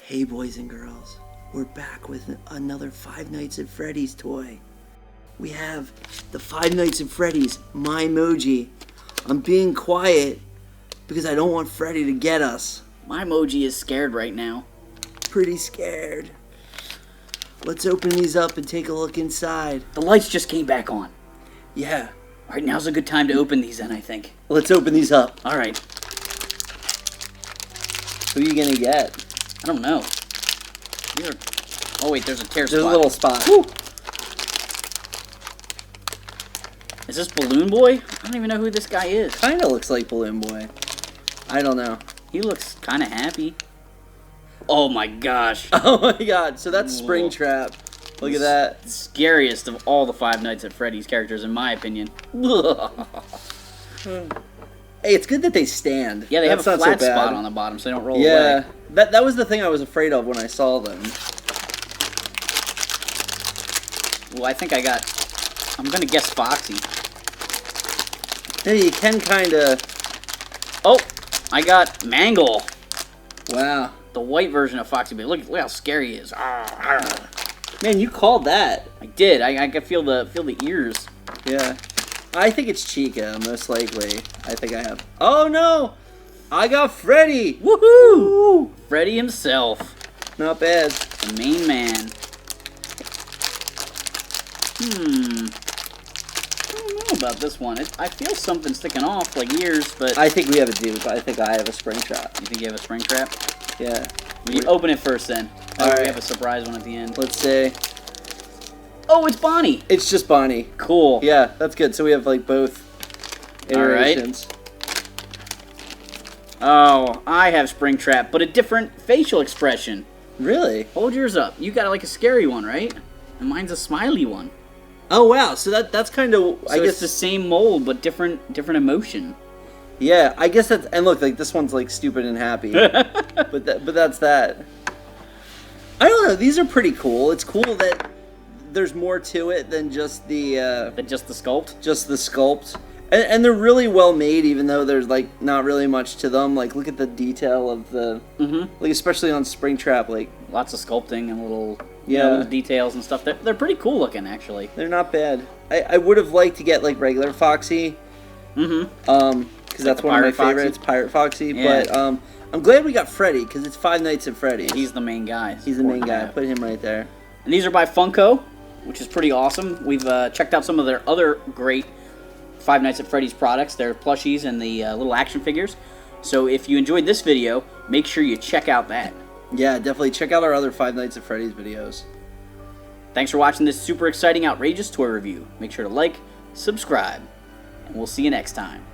Hey boys and girls, we're back with another Five Nights at Freddy's toy. We have the Five Nights at Freddy's MyMoji. I'm being quiet because I don't want Freddy to get us. Mymoji is scared right now. Pretty scared. Let's open these up and take a look inside. The lights just came back on. Yeah. Alright, now's a good time to open these then, I think. Let's open these up. Alright. Who are you gonna get? I don't know. These are... Oh wait, there's a tear spot. There's a little spot. Woo! Is this Balloon Boy? I don't even know who this guy is. Kinda looks like Balloon Boy. I don't know. He looks kinda happy. Oh my gosh. Oh my god, so that's Springtrap. Look at that. The scariest of all the Five Nights at Freddy's characters, in my opinion. Hey, it's good that they stand. Yeah, they have a flat so spot on the bottom so they don't roll away. Yeah, that was the thing I was afraid of when I saw them. Well, I think I got... I'm gonna guess Foxy. Yeah, you can kinda... Oh! I got Mangle. Wow. The white version of Foxy, but look how scary he is. Man, you called that. I did. I could feel the ears. Yeah. I think it's Chica, most likely. I think I have... Oh, no! I got Freddy! Woohoo! Woo! Freddy himself. Not bad. The main man. I don't know about this one. I feel something sticking off, like ears, but... I think we have a dupe. I think I have a Springtrap. You think you have a Springtrap? Yeah. You open it first, then. Alright. We have a surprise one at the end. Let's see. Oh, it's Bonnie! It's just Bonnie. Cool. Yeah, that's good. So we have, like, both iterations. Oh, I have Springtrap, but a different facial expression. Really? Hold yours up. You got, like, a scary one, right? And mine's a smiley one. Oh, wow. So that's kind of... I guess the same mold, but different emotion. Yeah, I guess that's... And look, like, this one's, like, stupid and happy. but that's that. I don't know. These are pretty cool. It's cool that there's more to it than just the... Just the sculpt? Just the sculpt. And they're really well made, even though there's, like, not really much to them. Like, look at the detail of the... Like, especially on Springtrap, like... Lots of sculpting and little... Yeah. Little details and stuff. They're pretty cool looking, actually. They're not bad. I would have liked to get, like, regular Foxy. Because that's one of my favorites, Pirate Foxy. Yeah. But I'm glad we got Freddy, because it's Five Nights at Freddy's. He's the main guy. He's the main guy. Put him right there. And these are by Funko, which is pretty awesome. We've checked out some of their other great Five Nights at Freddy's products, their plushies and the little action figures. So if you enjoyed this video, make sure you check out that. Yeah, definitely check out our other Five Nights at Freddy's videos. Thanks for watching this super exciting, outrageous toy review. Make sure to like, subscribe, and we'll see you next time.